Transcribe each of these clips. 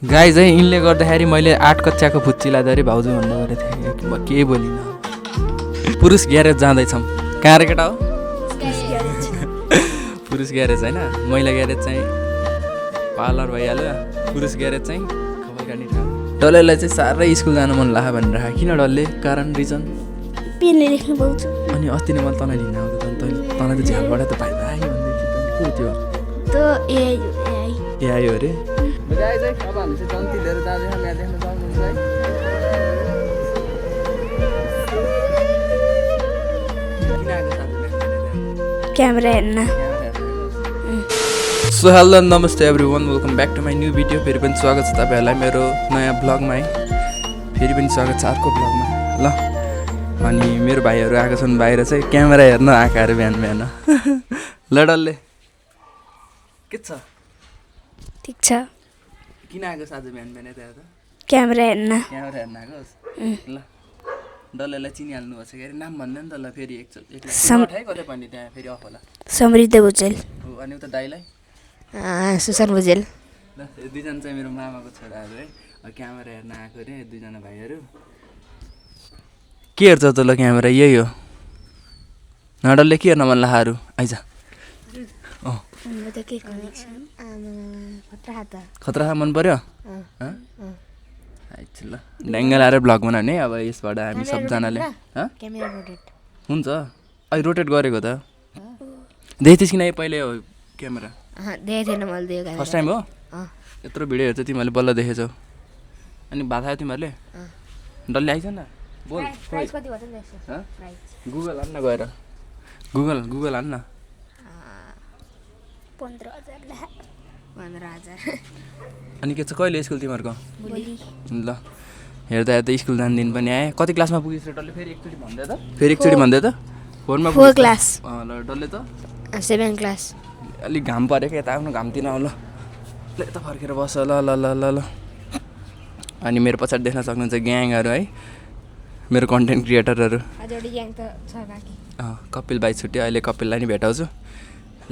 Guys है यिनले गर्दाखेरि मैले 8 कक्षाको फुच्ची लाँदाखेरि भाउजू भन्दा गरेको थिएँ म केही बोलिनँ। पुरुष ग्यारेज जाँदैछौँ। कहाँ रे केटा हो? पुरुष ग्यारेज होइन, महिला ग्यारेज चाहिँ पार्लर भइहाल्यो, पुरुष ग्यारेज चाहिँ खबर काट्ने ठाउँ। डल्लेलाई चाहिँ साह्रै स्कुल जानु मन लाग्यो भनेर राखेँ। किन डल्ले? कारण रिजन पेनले लेख्नु पाउँछु। अनि अस्ति नै मैले तँलाई लिन आउँदा तँलाई त झ्यालबाट त भाइ भाइ भन्दै को थियो? त एआई आयो अरे। गाइज है अब हामी चाहिँ जन्ती लिएर जाँदैछौँ। यहाँ देख्न सक्नुहुन्छ है। किन आएको साथी? क्यामेरा हेर्न। सो हेलो नमस्ते everyone, welcome back to my new video. फेरि पनि स्वागत छ तपाईँहरूलाई मेरो नयाँ ब्लगमा है। फेरि पनि स्वागत छ अर्को ब्लगमा ल। अनि मेरो भाइहरू आएको छन् बाहिर चाहिँ क्यामेरा हेर्न आएको अरे बिहान बिहान। ल डल्ले के छ? ठिक छ। किन आएको साँझ बिहान बिहान यता त? क्यामेरा हेर्न। क्यामेरा हेर्न आएको? ल डल्लेलाई चिनिहाल्नु भएको छ कि नाम भन्दैन त ल। फेरि एकचोटि कतै पनि त्यहाँ फेरि अफ होला। समृद्ध भुजेल। हो अनि उता दाइलाई सुसन भुजेल। ल यो दुईजना चाहिँ मेरो मामाको छोराहरू है। क्यामेरा हेर्न आएको अरे दुईजना भाइहरू। के हेर्छ त ल क्यामेरा? यही हो न डल्ले? के हेर्न मन लाग्यो? आइज खतरा मन पर्यो? ल ढ्याङ्गा लाएर भ्लग बनाउने अब यसबाट हामी सबजनाले। हुन्छ अहिले रोटेट गरेको त देख्थ्यौ कि नै पहिले हो क्यामेरा? फर्स्ट टाइम हो? यत्रो भिडियो हेर्छ तिमीहरूले बल्ल देखेछौ? अनि भात खायो तिमीहरूले? डल्ले आइज न बोल। गुगल हान्न गएर गुगल हान्न। 15,000। अनि के छ कहिले स्कुल तिमीहरूको? ल हेर्दा हेर्दा स्कुल जाने दिन पनि आएँ। कति क्लासमा पुगिस् र डल्ले? फेरि एकचोटि भन्दै त? फोरमा 4 क्लास। ल डल्ले त 7 क्लास। अलिक घाम पऱ्यो क्या यता आफ्नो घामतिर आऊ ल। यता फर्केर बस ल ल ल ल ल। अनि मेरो पछाडि देख्न सक्नुहुन्छ ग्याङहरू है, मेरो कन्टेन्ट क्रिएटरहरू। कपिल भाइ छुट्यो, अहिले कपिललाई नि भेटाउँछु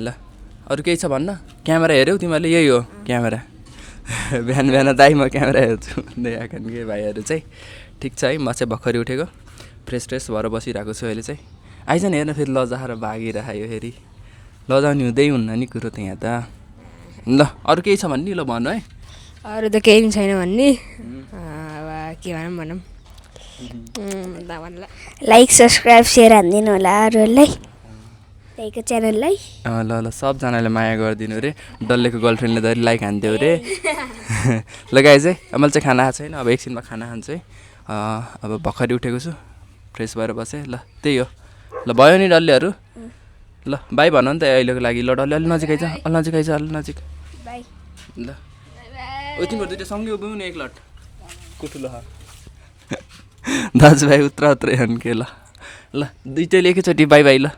ल। अरू केही छ भन्न? क्यामेरा हेऱ्यौ तिमीहरूले? यही हो क्यामेरा। बिहान बिहान दाइ म क्यामेरा हेर्छु भन्दै आएको नि के भाइहरू चाहिँ। ठिक छ है, म चाहिँ भर्खरै उठेको फ्रेस भएर बसिरहेको छु अहिले चाहिँ। आइज नि हेर्न फेरि लजाएर भागिरह्यो फेरि। लजाउने हुँदै हुन्न नि कुरो त यहाँ त। ल अरू केही छ भन्ने? ल भन्नु है। अरू त केही पनि छैन भन्ने। अब के भनौँ लाइक सब्सक्राइब सेयर हानिदिनु होला अरूहरूलाई त्यहीको च्यानललाई। ल ल सबजनाले माया गरिदिनु अरे। डल्लेको गर्लफ्रेन्डले त लाइक हान्थ्यो अरे। ल गाइज है मैले चाहिँ खाना खाएको छैन, अब एकछिनमा खाना खान्छु है। अब भर्खरै उठेको छु, फ्रेस भएर बसेँ ल। त्यही हो ल। भयो नि डल्लेहरू? ल बाई भन नि त अहिलेको लागि। ल डल्ले अलि नजिक आइज, अलि नजिक आइज, अलि नजिक। बाई ल ओ तिमीहरू दुइटा सँगै उभिउ न एक लट कुठुलो दाजुभाइ उत्र हेर्नु के। ल ल दुइटैले एकैचोटि बाई बाई ल।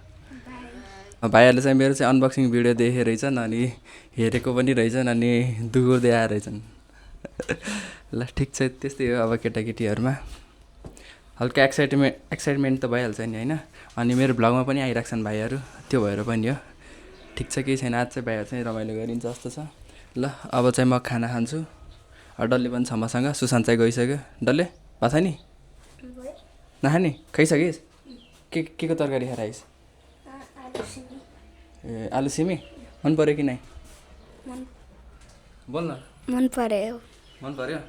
भाइहरूले चाहिँ मेरो चाहिँ अनबक्सिङ भिडियो देखेको रहेछन् अनि हेरेको पनि रहेछन् अनि दुगोर्दै आएर रहेछन्। ल ठिक छ, त्यस्तै हो अब केटाकेटीहरूमा हल्का एक्साइटमेन्ट त भइहाल्छ नि होइन। अनि मेरो भ्लगमा पनि आइरहेको छन् भाइहरू, त्यो भएर पनि हो। ठिक छ, केही छैन। आज चाहिँ भाइहरू चाहिँ रमाइलो गरिन्छ जस्तो छ। ल अब चाहिँ म खाना खान्छु। डल्ले पनि छ मसँग, सुशान्त चाहिँ गइसक्यो। डल्ले भात छ नि? नखाने? खाइसकिस्? के को तरकारी खाएर आइस्? ए आलु सिमी मन पऱ्यो कि नै? बोल न। मन पऱ्यो। मन पऱ्यो?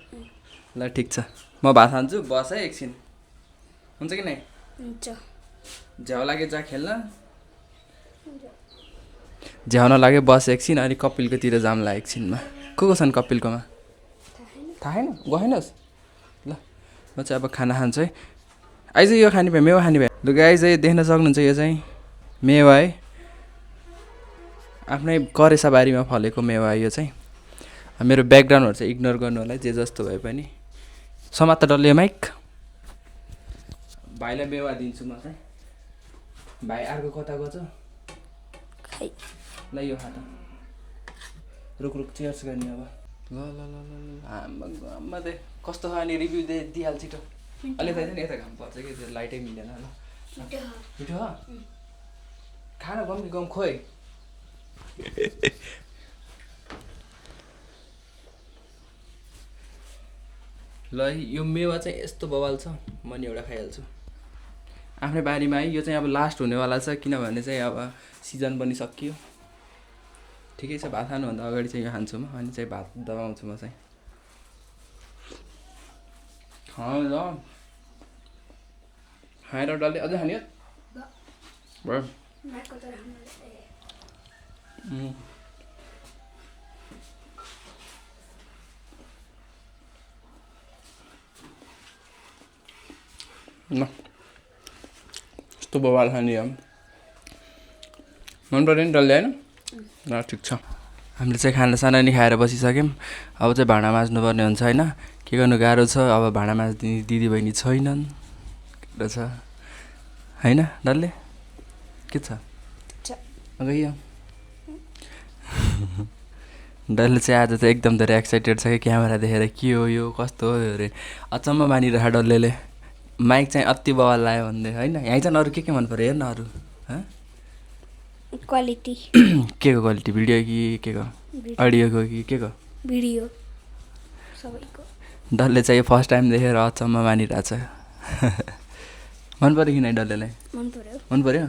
ल ठिक छ, म भात खान्छु। बस है एकछिन, हुन्छ कि नै? हुन्छ। झ्याउ लाग्यो जा खेल्न। झ्याउ नलाग्यो बस एकछिन। अनि कपिलकोतिर जाउँला एकछिनमा। को छन् कपिलकोमा? थाहा छैन? गएनस्? ल म चाहिँ अब खाना खान्छु है। आइज यो खाने भए मेवा खाने भए। लु गाइज है देख्न सक्नुहुन्छ यो चाहिँ मेवा है, आफ्नै करेसा बारीमा फलेको मेवा यो चाहिँ। मेरो ब्याकग्राउन्डहरू चाहिँ इग्नोर गर्नु होला जे जस्तो भए पनि। समात डल्ले माइक। भाइलाई मेवा दिन्छु म चाहिँ। भाइ अर्को कता गछ? ल यो खा त। रुक चियर्स गर्ने अब। ल ल ल ल आम्मा दे कस्तो छ अनि रिभ्यू दिइहाल छिटो। अलि थाहा छैन यता घाम पर्छ कि त्यो लाइटै मिलेन। ल मिठो हो? खाना गम कि गम खोइ। ल यो मेवा चाहिँ यस्तो बवाल छ म नि एउटा खाइहाल्छु आफ्नै बारीमा है यो चाहिँ अब लास्ट हुनेवाला छ किनभने चाहिँ अब सिजन पनि सकियो ठिकै छ भात खानुभन्दा अगाडि चाहिँ यो खान्छु म अनि चाहिँ भात दबाउँछु म चाहिँ खाएर डल्लै अझै खाने भयो ल यस्तो बवाल खाने अब मन पऱ्यो नि डल्लै होइन ल ठिक छ हामीले चाहिँ खाना साना नि खाएर बसिसक्यौँ अब चाहिँ भाँडा माझ्नुपर्ने हुन्छ होइन के गर्नु गाह्रो छ अब भाँडा माझ्दिने दिदीबहिनी छैनन् छ होइन डल्ले के छ गयो डल्ले चाहिँ आज चाहिँ एकदम धेरै एक्साइटेड छ कि क्यामेरा देखेर के हो यो कस्तो हो अरे अचम्म मानिरह डल्लेले माइक चाहिँ अति बवाल लाग्यो भन्दै होइन यहाँ चाहिँ अरू के मन पऱ्यो हेर्न अरू क्वालिटी के को क्वालिटी भिडियो कि के को अडियोको कि के को भिडियो सबैको डल्ले चाहिँ फर्स्ट टाइम देखेर अचम्म मानिरहेछ मन पऱ्यो कि नै डल्लेलाई मन पऱ्यो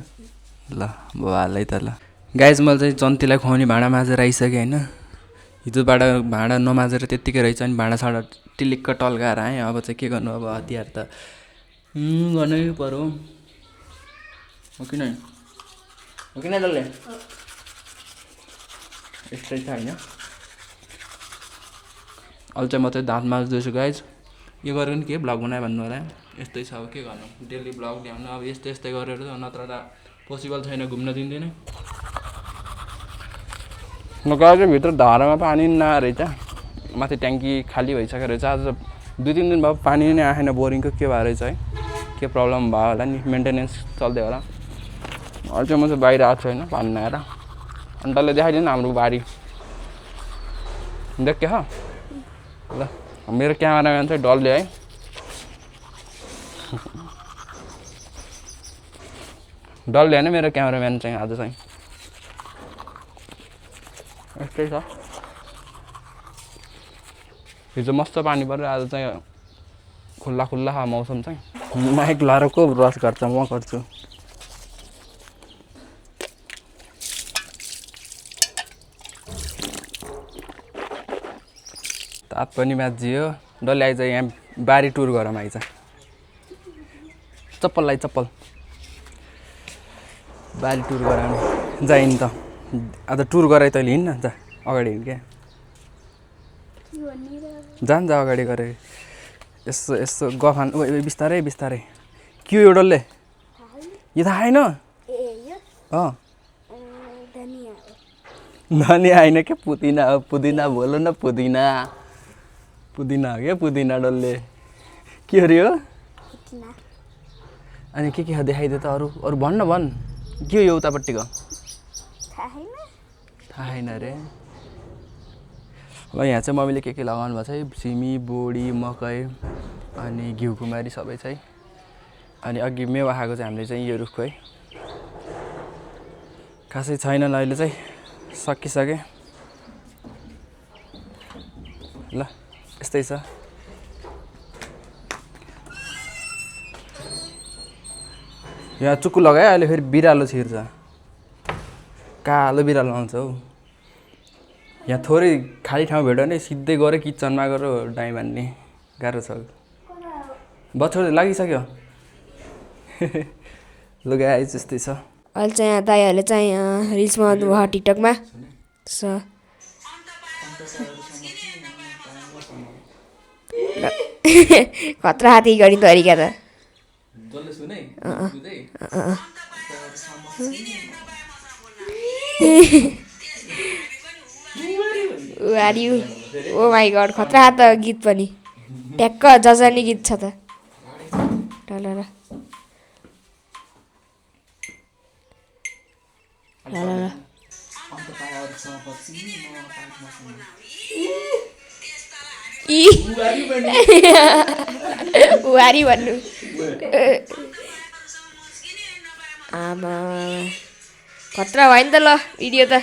ल बालै त ल गाइज मैले चाहिँ जन्तीलाई खुवाउने भाँडा माझेर आइसकेँ होइन हिजोबाट भाँडा नमाजेर त्यत्तिकै रहेछ अनि भाँडासाँडा टिलिक्क टल्काएर आएँ अब चाहिँ के गर्नु अब हतियार त गर्नै पऱ्यो हो कि नै हो कि नै डल्ले यस्तै छ होइन अहिले चाहिँ म चाहिँ दाँत माझ्दैछु गाइज यो गरेर नि के भ्लग बनायो भन्नु होला यस्तै छ अब के गर्नु डेली भ्लग ल्याउनु अब यस्तै यस्तै गरेर नत्र त पोसिबल छैन घुम्न दिँदैन नगएर चाहिँ भित्र धारामा पानी नआएछ माथि ट्याङ्की खाली भइसकेको रहेछ आज 2-3 दिन भयो पानी नै आएन बोरिङको के भएर रहेछ है के प्रब्लम भयो होला नि मेन्टेनेन्स चल्दै होला अहिले चाहिँ म चाहिँ बाहिर आएको छु होइन पानी नआएर अनि तँले देखाइदिनु हाम्रो बारी देख के ल मेरो क्यामेराम्यान चाहिँ डल्ले है डल्ले होइन मेरो क्यामेराम्यान चाहिँ आज चाहिँ यस्तै छ हिजो मस्त पानी पऱ्यो आज चाहिँ खुल्ला खुल्ला मौसम चाहिँ माइक लाएर को ब्रस गर्छ म गर्छु ताप पनि माझियो डल्ले आइज यहाँ बारी टुर गरौँ आइज चप्पल लाइ चप्पल बारी टुर गराउने जाइन त आज टुर गराइ तैँले हिँड्न जा अगाडि हिँड क्या जान जा अगाडि गरे यसो यसो गफान बिस्तारै बिस्तारै के हो यो डल्ले यो थाहा छैन धनिया होइन के पुदिना हो पुदिना बोल न पुदिना पुदिना हो क्या पुदिना डल्ले के अरे हो अनि के देखाइदियो त अरू अरू भन्न भन् के हो यो उतापट्टिको थाहा छैन अरे ल यहाँ चाहिँ मम्मीले के लगाउनु भएको छ है सिमी बोडी मकै अनि घिउकुमारी सबै चाहिँ अनि अघि मेवा खाएको चाहिँ हामीले चाहिँ यो रुखको है खासै छैनन् अहिले चाहिँ सकिसके ल यस्तै छ यहाँ चुक्कु लगायो अहिले फेरि बिरालो छिर्छ कालो बिरालो आउँछ हौ यहाँ थोरै खाली ठाउँ भेट्यो भने सिधै गऱ्यो किचनमा गएर डाइँ बान्ने गाह्रो छ बच्चो लागिसक्यो लुगा आइज यस्तै छ अहिले चाहिँ यहाँ दाइहरूले चाहिँ रिल्स बनाउनु भयो टिकटकमा खतरा हाती गरी तरिका त ओ माई गड खतरा हात गीत पनि ट्याक्क जजनी गीत छ त ल उहारी भन्नु आमा खतरा भयो नि त ल भिडियो त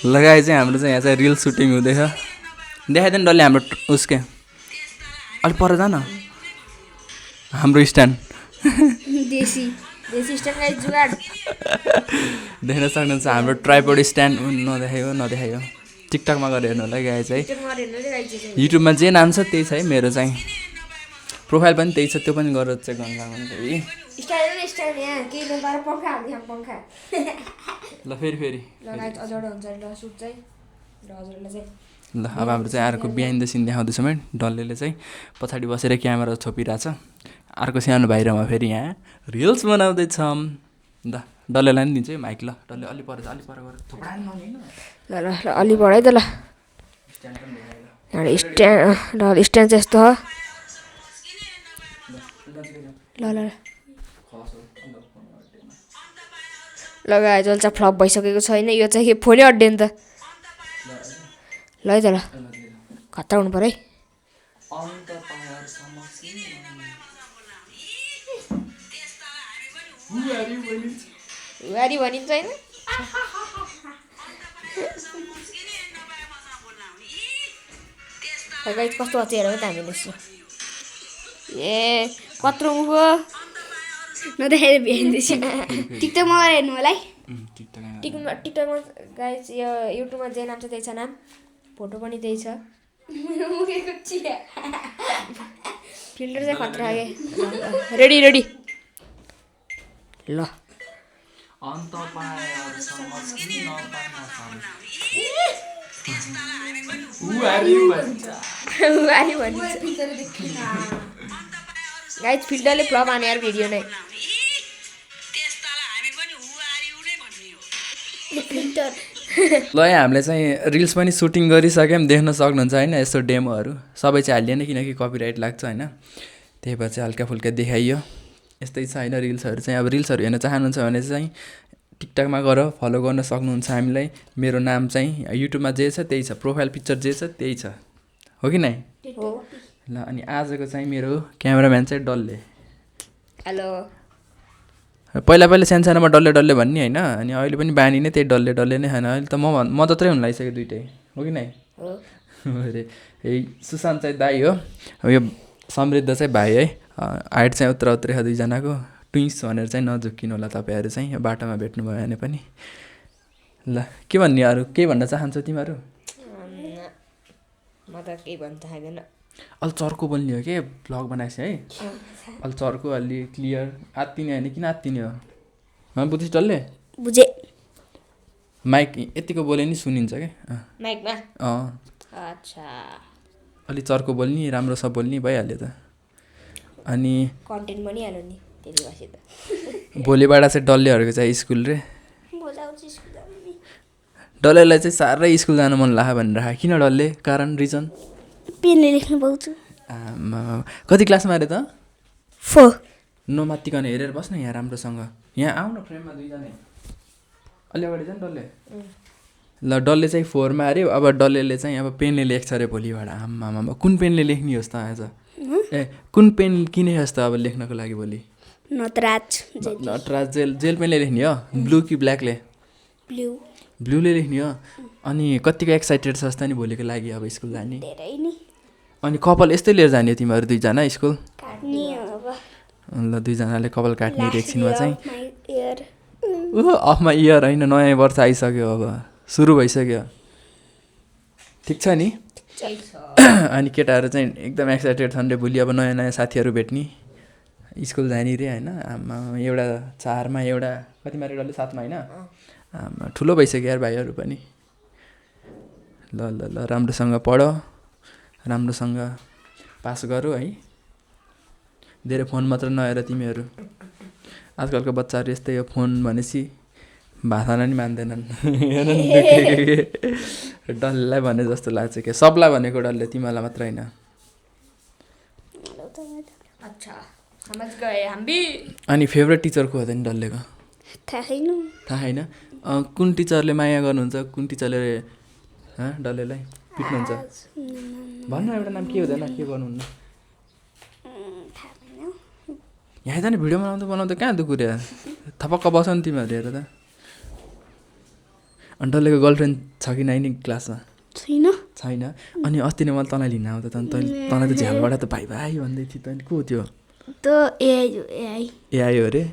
लगाए चाहिँ हाम्रो चाहिँ यहाँ चाहिँ रिल सुटिङ हुँदैछ देखाइदिनु डल्ले हाम्रो उसके अलिक पर जा न हाम्रो स्ट्यान्ड देसी स्ट्यान्ड गाइस जुगाड देख्न सक्नुहुन्छ हाम्रो ट्राइपोड स्ट्यान्ड नदेखायो टिकटकमा गएर हेर्नु होला गाइस है युट्युबमा जे नाम छ त्यही छ है मेरो चाहिँ प्रोफाइल पनि त्यही छ त्यो पनि गरेर चेक गर्न सक्नुहुन्छ है स्ट्यान्ड यहाँ के नपाएर पंखा हाल्दियो पंखा ल फेरि ल गाइस अझडा हुन्छ ल सुट चाहिँ ल हजुरलाई चाहिँ ल अब हाम्रो चाहिँ अर्को बिहाइन्ड द सिन देखाउँदैछौँ है डल्लेले चाहिँ पछाडि बसेर क्यामेरा छोपिरहेछ अर्को सानो भाइरमा फेरि यहाँ रिल्स बनाउँदैछौँ ल डल्लेलाई पनि दिन्छु है माइक ल डल्ले अलि पर गएर थुप्रा ल ल ल अलि बढाइ त ल स्ट्यान्ड ल स्ट्यान्ड चाहिँ यस्तो हो ल ल ल गाइस अहिले चाहिँ फ्लप भइसकेको छैन यो चाहिँ के फोनै अड्डे नि त ल है त ल खतरा हुनु पऱ्यो है उहारी भनिन्छ होइन गाइस कस्तो अझै हेरौँ त हामीले ए कत्रो मुखो नदेखाएर बिहाइन्दैछ टिकटकमा हेर्नु होला है टिकटकमा गाइस यो युट्युबमा जे नाम छ त्यही छ नाम फोटो पनि त्यही छ फिल्टर चाहिँ खतरा रेडी ल गाइस फिल्टरले फ्लप आने यार भिडियो नै ल यहाँ हामीले चाहिँ रिल्स पनि सुटिङ गरिसक्यौँ देख्न सक्नुहुन्छ होइन यस्तो डेमोहरू सबै चाहिँ हालिएन किनकि कपिराइट लाग्छ होइन त्यही भएर चाहिँ हल्का फुल्का देखाइयो यस्तै छ होइन रिल्सहरू चाहिँ अब रिल्सहरू हेर्न चाहनुहुन्छ भने चाहिँ टिकटकमा गएर फलो गर्न सक्नुहुन्छ हामीलाई मेरो नाम चाहिँ युट्युबमा जे छ त्यही छ प्रोफाइल पिक्चर जे छ त्यही छ हो कि नै ल अनि आजको चाहिँ मेरो क्यामेराम्यान चाहिँ डल्ले हेलो पहिला सानोमा डल्ले भन्ने होइन अनि अहिले पनि बानी नै त्यही डल्ले नै होइन अहिले त म जत्रै हुन लागिसक्यो दुइटै हो कि नै अरे यही सुशान्त चाहिँ दाई हो अब यो समृद्ध चाहिँ भाइ है हाइट चाहिँ उत्रै छ दुईजनाको ट्विन्स भनेर चाहिँ नझुक्किनु होला तपाईँहरू चाहिँ यो बाटोमा भेट्नुभयो भने पनि ल के भन्ने अरू केही भन्न चाहन्छौ तिमीहरू म त केही भन्न चाहँदैन अलि चर्को बोल्ने हो कि भ्लग बनाएछ है अलि चर्को अलि क्लियर आत्तिने होइन किन आत्तिने हो बुझिस् डल्ले बुझे माइक यतिको बोले नि सुनिन्छ क्या माइकमा अच्छा अलि चर्को बोल्ने राम्रोसँग बोल्ने भइहाल्यो त अनि कन्टेन्ट बनिहाल्यो नि त्यति भएपछि त भोलिबाट चाहिँ डल्लेहरूको चाहिँ स्कुल रे डल्लेलाई चाहिँ साह्रै स्कुल जानु मन लाग्यो भनेर राख किन डल्ले कारण रिजन पेनले लेख्नु पाउँछु कति क्लासमा अरे त 4 नमात्तिकन हेरेर बस्न यहाँ राम्रोसँग यहाँ आउन फ्रेममा दुईजना अलि अगाडि छ नि डल्ले ल डल्ले चाहिँ 4मा अरे अब डल्लेले चाहिँ अब पेनले लेख्छ अरे भोलिबाट आम्मामा कुन पेनले लेख्ने होस् त आज ए कुन पेन किने होस् त अब लेख्नको लागि भोलि नटराज जेल पेनले लेख्ने हो ब्लू कि ब्ल्याकले ब्लूले लेख्ने हो अनि कतिको एक्साइटेड छस् त नि भोलिको लागि अब स्कुल जाने अनि कपाल यस्तै लिएर जाने तिमीहरू दुईजना स्कुल ल दुईजनाले कपाल काट्ने एकछिनमा चाहिँ अफमा इयर होइन नयाँ वर्ष आइसक्यो अब सुरु भइसक्यो ठिक छ नि अनि केटाहरू चाहिँ एकदम एक्साइटेड छन् रे भोलि अब नयाँ नयाँ साथीहरू भेट्ने स्कुल जाने रे होइन आमा एउटा 4मा एउटा कतिमा रे डल्ले 7मा होइन आमा ठुलो भइसक्यो यार भाइहरू पनि ल ल ल राम्रोसँग पढ राम्रोसँग पास गरौ है धेरै फोन मात्र नहेर तिमीहरू आजकलको बच्चाहरू यस्तै हो फोन भनेपछि भाषा नि मान्दैनन् डल्लेलाई भने जस्तो लाग्छ क्या सबलाई भनेको डल्ले तिमीलाई मात्र होइन अनि फेभरेट टिचर को हो त नि डल्लेको थाहा छैन कुन टिचरले माया गर्नुहुन्छ कुन टिचरले डल्लेलाई पिट्नुहुन्छ भन्नु एउटा नाम के हुँदैन के गर्नुहुन्न यहाँ जाने भिडियो बनाउँदा कहाँ दुखुर्या थपक्क बस नि तिमीहरू हेर त अनि डल्लेको गर्लफ्रेन्ड छ कि नै नि क्लासमा छैन अनि अस्ति नै मैले तँलाई लिन आउँदा त तँलाई त झ्यालबाट त भाइ भाइ भन्दै थियो तैँले को थियो एआई हो अरे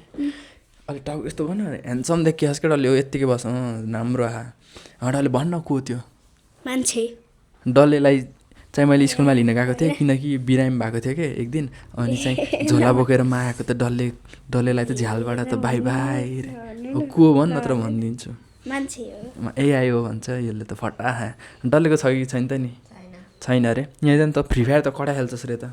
अलिक टाउ यस्तो भन ह्यान्डसम देखियोस् के डल्ले हो यत्तिकै बस राम्रो डल्ले भन्न को थियो मान्छे डल्लेलाई चाहिँ मैले स्कुलमा लिन गएको थिएँ किनकि बिरामी भएको थियो कि एक दिन अनि चाहिँ झोला बोकेर मायाको त डल्लेलाई त झ्यालबाट त भाइ भाइ रे को भन् नत्र भनिदिन्छु मान्छे हो एआई हो भन्छ यसले त फटा डल्लेको छ कि छैन त नि छैन अरे यहाँ त फ्री फायर त कडा खेल्छस् रे त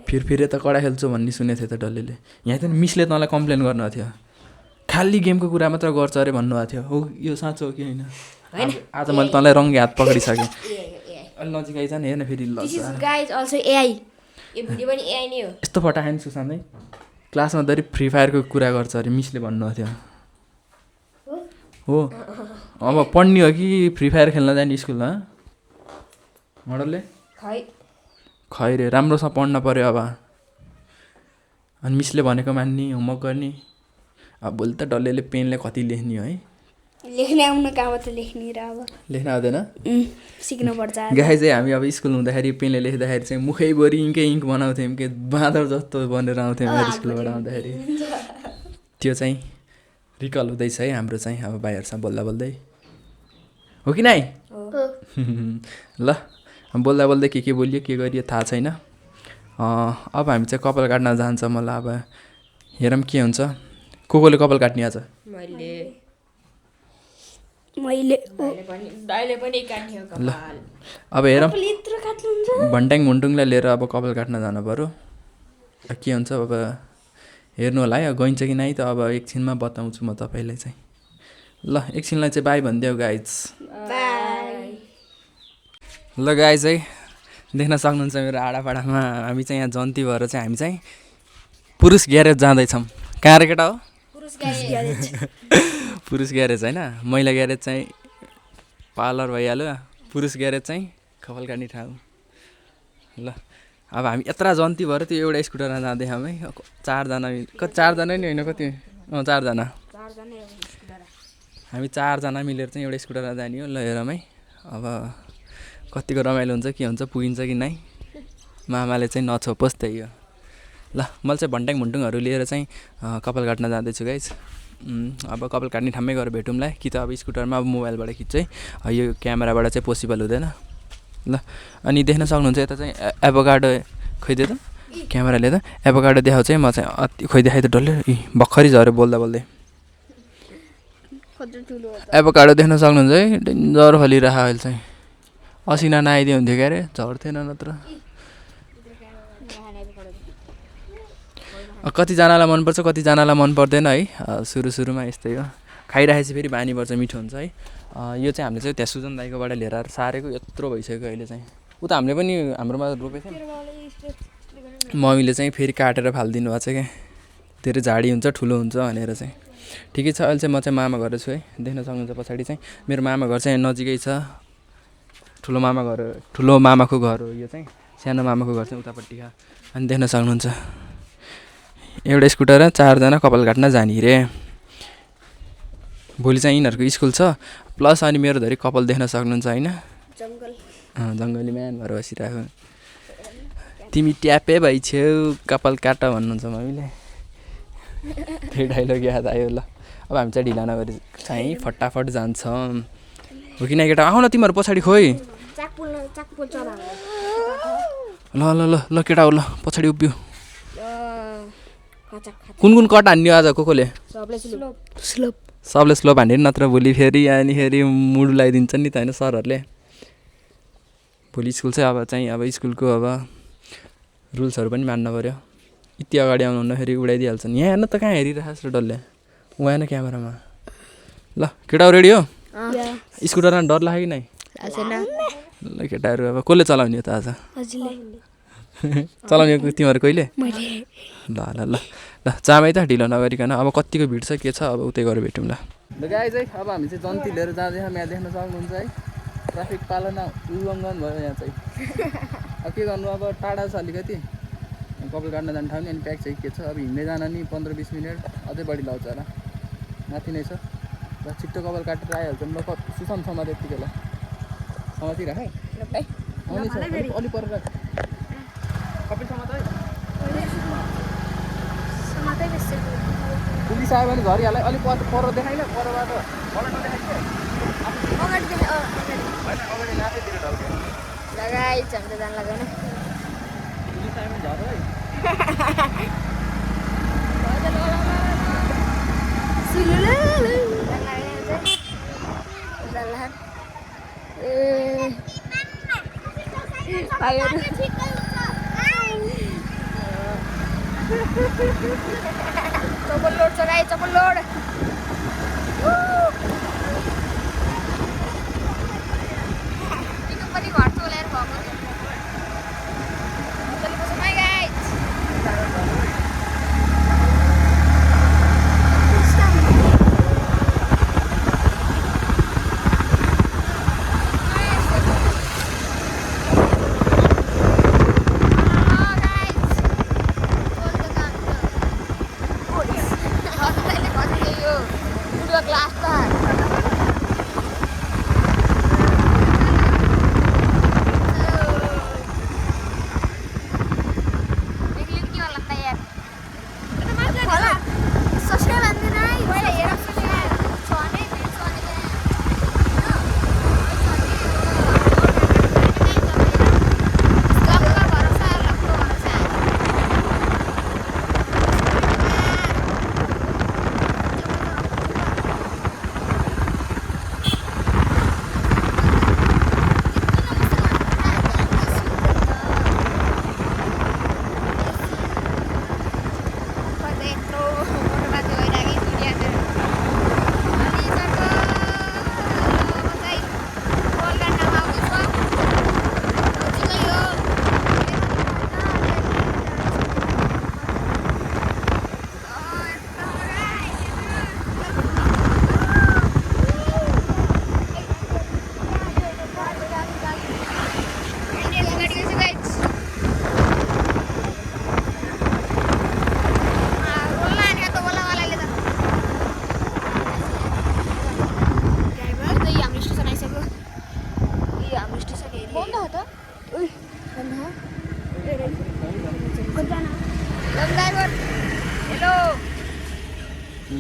फेरि त कडा खेल्छु भन्ने सुनेको थिएँ त डल्लेले यहाँ त मिसले तँलाई कम्प्लेन गर्नुभएको थियो खालि गेमको कुरा मात्र गर्छ अरे भन्नुभएको थियो हो यो साँचो हो कि होइन आज मैले तँलाई रङ्गी हात पक्रिसकेँ अलि नजिक आइज नि हेर्न फेरि यस्तो फटा खाने सुशान्तै क्लासमा धरि फ्री फायरको कुरा गर्छ अरे मिसले भन्नुभएको थियो हो अब पढ्ने हो कि फ्री फायर खेल्न जाने स्कुलमा मोडलले खै रे राम्रोसँग पढ्न पऱ्यो अब अनि मिसले भनेको मान्ने होमवर्क गर्ने अब भोलि त डल्लेले पेनले कति लेख्ने है लेख्ने आउनु कहाँ त लेख्ने र अब लेख्न आउँदैन सिक्नुपर्छ गाई चाहिँ हामी अब स्कुल हुँदाखेरि पेनले लेख्दाखेरि चाहिँ मुखैभरि इङ्क बनाउँथ्यौँ कि बाँदर जस्तो बनेर आउँथ्यौँ मेरो स्कुलबाट आउँदाखेरि त्यो चाहिँ रिकल हुँदैछ है हाम्रो चाहिँ अब भाइहरूसँग बोल्दा बोल्दै हो कि नाइ ल बोल्दा बोल्दै के बोलियो के गरियो थाहा छैन अब हामी चाहिँ कपाल काट्न जान्छ मलाई अब हेरौँ के हुन्छ कोले कपाल काट्ने आज ल अब हेरौँ भन्ट्याङ मुन्टुङलाई लिएर अब कपाल काट्न जानु पऱ्यो के हुन्छ अब हेर्नु होला है गइन्छ कि नै त अब एकछिनमा बताउँछु म तपाईँलाई चाहिँ ल एकछिनलाई चाहिँ बाई भनिदेऊ गाइज ल गाइज है देख्न सक्नुहुन्छ मेरो आडापाडामा हामी चाहिँ यहाँ जन्ती भएर चाहिँ हामी चाहिँ पुरुष ग्यारेज जाँदैछौँ कहाँ रे केटा हो पुरुष ग्यारेज होइन महिला ग्यारेज चाहिँ पार्लर भइहाल्यो पुरुष ग्यारेज चाहिँ कपाल काट्ने ठाउँ ल अब हामी यत्रा जन्ती भएर त्यो एउटा स्कुटरमा जाँदैछौँ है चारजना चारजना नि होइन कति चारजना हामी चारजना मिलेर चाहिँ एउटा स्कुटरमा जाने हो ल हेरौँ है अब कतिको रमाइलो हुन्छ के हुन्छ पुगिन्छ कि नै मामाले चाहिँ नछोपोस् त्यही हो ल मैले चाहिँ भन्ट्याङ भुन्टुङहरू लिएर चाहिँ कपाल काट्न जाँदैछु गाइज अब कपाल काट्ने ठाउँमै गएर भेटौँला कि त अब स्कुटरमा अब मोबाइलबाट खिच्छ है यो क्यामेराबाट चाहिँ पोसिबल हुँदैन ल अनि देख्न सक्नुहुन्छ यता चाहिँ एभोकाडो खोइदियो त क्यामेराले त एभोकाडो देखाउँछ है म चाहिँ अति खोइदेखाइ त डल्लै भर्खरै झऱ्यो बोल्दा बोल्दै एभोकाडो देख्न सक्नुहुन्छ है डेन्जर फलिरहेको अहिले चाहिँ असिना नआइदियो हुन्थ्यो क्यारे झर्थेन नत्र कतिजनालाई मनपर्छ कतिजनालाई मन पर्दैन है सुरुमा यस्तै हो खाइराखेपछि फेरि बानी पर्छ मिठो हुन्छ है यो चाहिँ हामीले चाहिँ त्यहाँ सुजन दाइकोबाट लिएर सारेको यत्रो भइसक्यो अहिले चाहिँ उता हामीले पनि हाम्रोमा रोपेको थियो मम्मीले चाहिँ फेरि काटेर फालिदिनु भएको छ क्या धेरै झाडी हुन्छ ठुलो हुन्छ भनेर चाहिँ ठिकै छ अहिले चाहिँ म चाहिँ मामा घर छु है देख्न सक्नुहुन्छ पछाडि चाहिँ मेरो मामा घर चाहिँ नजिकै छ ठुलो मामाको घर हो यो चाहिँ सानो मामाको घर चाहिँ उतापट्टि अनि देख्न सक्नुहुन्छ एउटा स्कुटर चारजना कपाल काट्न जाने रे भोलि चाहिँ यिनीहरूको स्कुल छ प्लस अनि मेरो धरि कपाल देख्न सक्नुहुन्छ होइन जङ्गली म्यान भएर बसिरहेको तिमी ट्यापै भइछ्यौ कपाल काट भन्नुहुन्छ मम्मीले त्यही डाइलग याद आयो ल अब हामी चाहिँ ढिला नगरी चाहिँ फटाफट जान्छौँ हो कि न केटा आऊ न तिमीहरू पछाडि खोइ ल ल ल ल केटा हो ल पछाडि उभियो कुन कट हान्यो आज कोले सबले स्लोप हान्यो नत्र भोलि फेरि अनि फेरि मुड लगाइदिन्छ नि त होइन सरहरूले भोलि स्कुल चाहिँ अब स्कुलको अब रुल्सहरू पनि मान्नु पऱ्यो यति अगाडि आउनु फेरि उडाइदिइहाल्छन् यहाँ हेर्न त कहाँ हेरिरहेको छ डल्ले उहाँ हेर्न क्यामेरामा ल केटा रेडी हो स्कुटरमा डर लाग्यो कि नै ल केटाहरू अब कसले चलाउने हो त आज चलाउने तिमीहरू कहिले ल ल ल ल जामै त ढिलो नगरिकन अब कतिको भिड छ के छ अब उतै गएर भेटौँ ल गाइज है अब हामी चाहिँ जन्ती लिएर जाँदैछौँ यहाँ देख्न सक्नुहुन्छ है ट्राफिक पालन उल्लङ्घन भयो यहाँ चाहिँ अब के गर्नु अब टाढा छ अलिकति कपाल काट्न जाने ठाउँ नि अनि प्याक चाहिँ के छ अब हिँड्दै जान नि 15-20 मिनट अझै बढी लाग्छ होला माथि नै छ र छिट्टो कपाल काटेर आइहाल्छौँ ल सुसाउँछौँ म त्यतिकै ल समाति राख अलि पर राख कपिल समात समातै बेसी पुलिस आयो भने झरिहाल्यो अलि पर देखाइन परबाट मलाई नदेखाइ अगाडि देखाइ अगाडि होइन अगाडि नाथैतिर ढल्के लगाइ चम्च जान लगाउन पुलिस आयो भने झर है चप्पल लोड छ गाई चप्पल लोड पनि घर चोलाएर भएको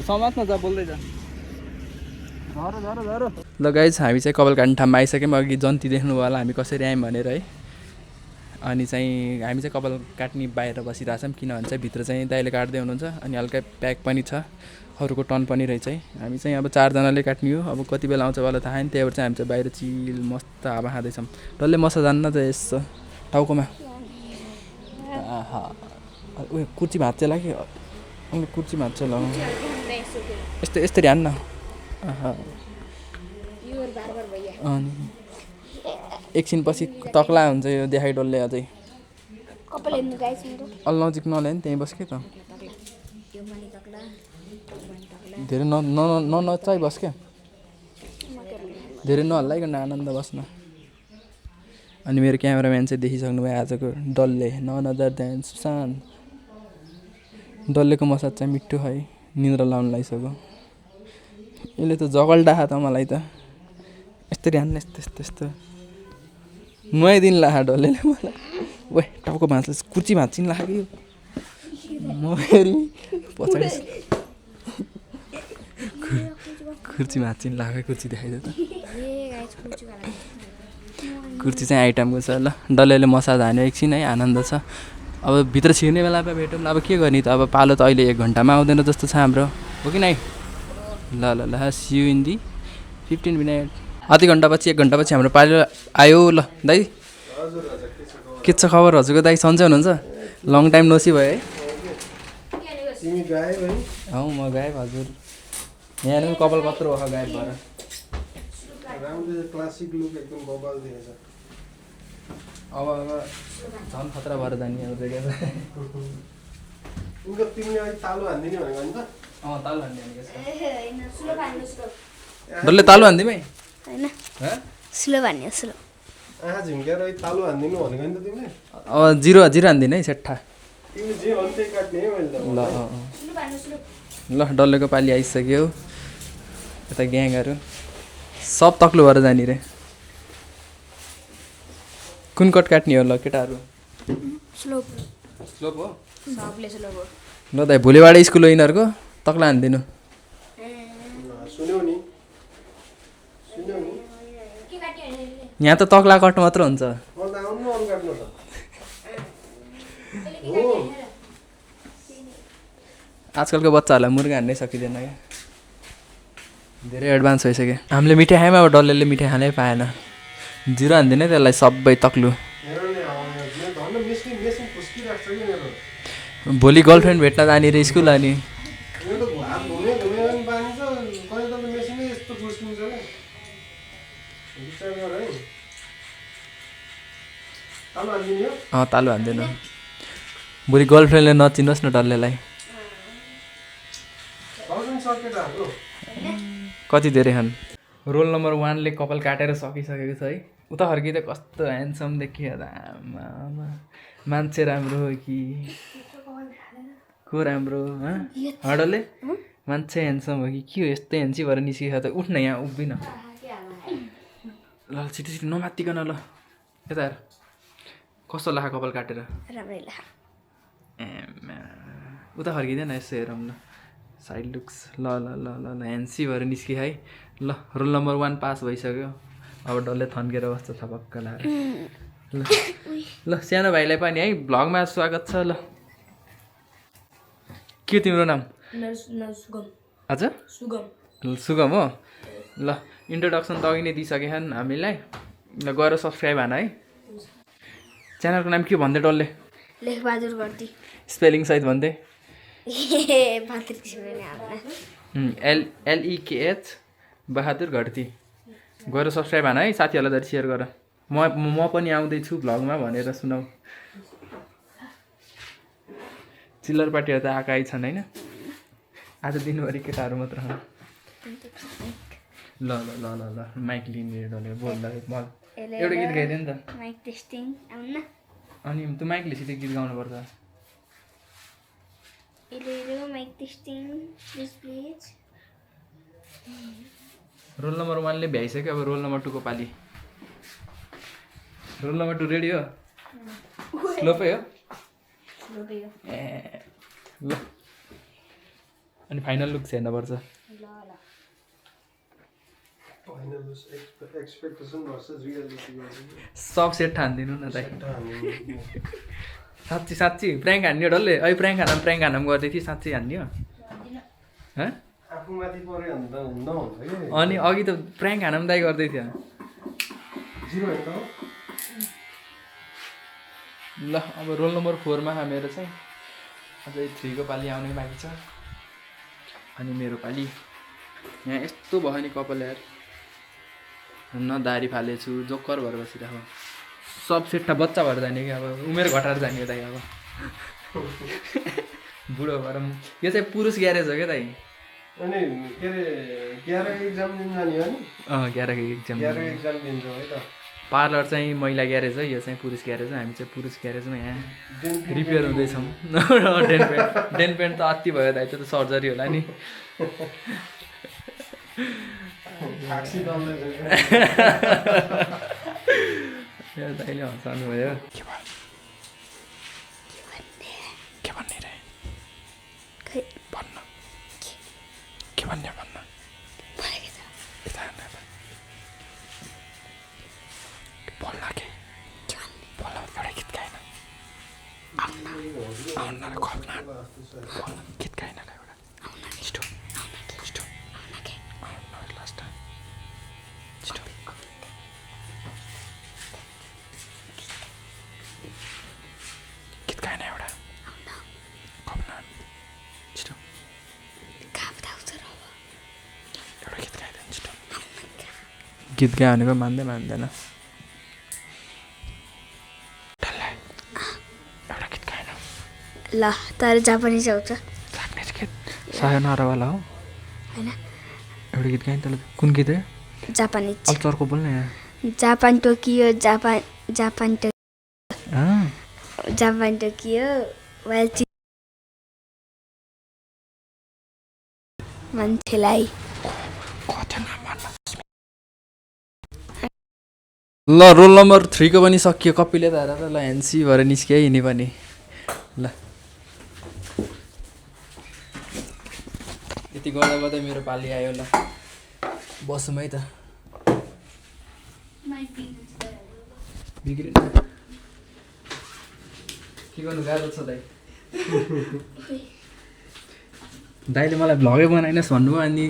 समात्न जा बोल्दै जा ल गाइज हामी चाहिँ कपाल काट्ने ठाउँमा आइसक्यौँ अघि जन्ती देख्नुभयो होला हामी कसरी आयौँ भनेर है अनि चाहिँ हामी चाहिँ कपाल काट्ने बाहिर बसिरहेछौँ किनभने चाहिँ भित्र चाहिँ दाइले काट्दै हुनुहुन्छ अनि हल्का प्याक पनि छ अरूको टर्न पनि रहेछ है हामी चाहिँ अब 4 जनाले काट्ने हो अब कति बेला आउँछ वाला थाहा छैन त्यही भएर चाहिँ हामी चाहिँ बाहिर चिल मस्त हावा खाँदैछौँ डल्लै मसा जान्न त यसो टाउकोमा उयो कुर्ची भाँच्छ लाग्यो अनि कुर्ची भाँच्छ ल यस्तरी हान्न अनि एकछिनपछि तक्ला हुन्छ यो देखाइ डल्लै अझै अलि नजिक नल्याए नि त्यहीँ बस के त धेरै नचाइ बस क्या धेरै नहल्लाइकन आनन्द बस्न अनि मेरो क्यामेराम्यान चाहिँ देखिसक्नु भयो आजको डल्ले ननदर देन सुशान्त डल्लेको मसाज चाहिँ मिठो है निन्द्रा लाउनु लागिसक्यो यसले त जगल्डा त मलाई त यस्तरी हान्न यस्तो नुहाइदिनु ला डल्लेले मलाई वे टाउको भाँच्छ कुर्ची भाँच्चिनु लाग्यो म फेरि पछाडि कुर्ची भाँच्चिनु लाग्यो कुर्ची देखाइदियो त कुर्ची चाहिँ आइटमको छ ल डल्लेले मसाज हान्यो एकछिन है आनन्द छ अब भित्र छिर्ने बेला भेटौँ अब के गर्ने त अब पालो त अहिले 1 घन्टामा आउँदैन जस्तो छ हाम्रो हो कि नै ल see you in the 15 minute आधी घन्टापछि 1 घन्टापछि हाम्रो पालो आयो ल दाइ के छ खबर हजुरको दाइ सन्चै हुनुहुन्छ लङ टाइम नोसी भयो है हौ म गायब हजुर यहाँ कपाल कत्रो हो गायब भएर अब झन् खतरा भएर जाने अब तालु हान्दिने डल्ले तालु हान्दिउँ है हैन स्लो भन्यो स्लो झुम्केर तालु हान्दिनु भनेको नि त तिमीले अब जिरो हान्दिने है सेट्ठा तिमीले जे भन्थे काट्ने है मैले ल डल्लेको पाली आइसक्यो यता ग्याङहरू सब तक्लो भएर जाने रे कुन कट काट्ने हो ल केटाहरू स्लोप स्लोप हो सबले स्लोप हो ल दाइ भोलिबाट स्कुल हो यिनीहरूको तक्ला हानिदिनु सुन्यौ नि सुन्यौ नि के काट्यो भने यहाँ त तक्ला कट मात्र हुन्छ अन्त आउनु अरू काट्नु त हो आजकलको बच्चाहरूलाई मुर्गा हान्नै सकिँदैन क्या धेरै एडभान्स भइसक्यो हामीले मिठाई खायौँ अब डल्लेले मिठाई खानै पाएन जिरो हान्दिनँ त्यसलाई सबै तक्लु मेरो नि धन्न मेसिन मेसिन फुस्किरहेको छ कि मेरो भोलि गर्लफ्रेन्ड भेट्न जाने रे स्कुल अनि मेरो त हात घुमे घुमे पनि पानी छ कहिले त मेसिनै यस्तो फुस्किन्छ क्या विचार गर है तालु हालिदिने हो तालु हान्दैन भोलि गर्लफ्रेन्डले नचिन्नुहोस् न डल्लेलाई थाउजन्ड सर्केट हाम्रो कति धेरै खान् रोल नम्बर 1ले कपाल काटेर सकिसकेको छ है उता फर्किँदा कस्तो ह्यान्डसम देखियो मान्छे राम्रो हो कि को राम्रो हडले मान्छे ह्यान्डसम हो कि के हो यस्तै ह्यान्सी भएर निस्किएको त उठ्न यहाँ उभिन ल छिटो छिटो नमात्तिकन ल यता हेर कस्तो लाखा कपाल काटेर राम्रै ला उता फर्किँदैन यसो हेरौँ ल साइड लुक्स ल ल ल ल ल ह्यान्सी भएर निस्क्यो है ल रोल नम्बर 1 पास भइसक्यो अब डल्लै थन्केर बस्छ थपक्क लाएर ल ल सानो भाइलाई पनि है भ्लगमा स्वागत छ ल के तिम्रो नाम सुगम हजुर सुगम सुगम हो ल इन्ट्रोडक्सन त अघि नै दिइसकेछन् हामीलाई ल गएर सब्सक्राइब हान है च्यानलको नाम के भन्दै डल्ले लेखबहादुर गर्दी स्पेलिङ सहित भन्दै LEKH बहादुर घड्ती गएर सब्सक्राइब हान है साथीहरूलाई त सेयर गर म पनि आउँदैछु भ्लगमा भनेर सुनाऊ चिल्लर पार्टीहरू त आएकै छन् होइन आज दिनभरि केटाहरू मात्र ल ल ल ल ल माइक लिने डल्ले बोल्दा एउटा गीत गाइदियो नि त माइक टेस्टिङ आउन अनि त्यो माइकले सिधै गीत गाउनुपर्छ mic testing please roll number 1ले भ्याइसक्यो अब रोल नम्बर 2 को पाली रोल नम्बर 2 रेडी हो स्लोपै हो ए ल अनि फाइनल लुक हेर्नुपर्छ एक्सपेक्टेसन भर्सेस रियालिटी सब सेट हानिदिनु न दाइ साँच्ची साँच्ची प्र्याङ्क हान्ने डल्ले अहिले प्र्याङ्क हानम गर्दै थिएँ साँच्ची हान्ने हो आफूमाथि पऱ्यो भने त हुन्न भन्छ कि अनि अघि त प्र्याङ्क हानम दाइ गर्दै थियो जिरो होइन त ल अब रोल नम्बर 4 मा मेरो चाहिँ अझै 3 को पाली आउने बाँकी छ अनि मेरो पाली यहाँ यस्तो भयो नि कपाल यार न दारी फालेछु जोकर भएर बसिरहेको सब सेट्टा बच्चा भएर जाने कि अब उमेर घटाएर जाने दाइ अब बुढो भएर यो चाहिँ पुरुष ग्यारेज हो क्या दाइ अनि के अरे 11 एक्जाम दिन जाने हो नि 11 एक्जाम 11 एक्जाम दिन्छ है त पार्लर चाहिँ महिला ग्यारेज हो यो चाहिँ पुरुष ग्यारेज हो हामी चाहिँ पुरुष ग्यारेजमा यहाँ रिपेयर हुँदैछौँ डेन पेन्ट त अति भयो दाइ त्यो त सर्जरी होला नि दाइले हँसाउनु भयो के भन्ने रे भन्न के भन्ने भन्न बोल्न के बोल्न एउटा गीत गाएन आउन गीत गाएन एउटा लास्ट गीत गाएन एउटा एउटा गीत गाइदिनु छिटो गीत गायो भनेको मान्दैन ल तर जापानिज आउँछ जापानिज गीत सायोनारावाला हो होइन एउटा गीत गाएँ त्यसलाई कुन गीत हो जापानिज अब चर्को बोल्न यहाँ जापान टोकियो जापान टोकियो मान्छेलाई ल रोल नम्बर 3 को पनि सकियो कपिले त हेर त ल एनसी भएर निस्क्यो यिनी पनि ल यति गर्दा गर्दै मेरो पाली आयो ल बसौँ है त बिग्रिन के गर्नु गाह्रो छ दाइ दाइले मलाई भ्लगै बनाइनस् भन्नुभयो अनि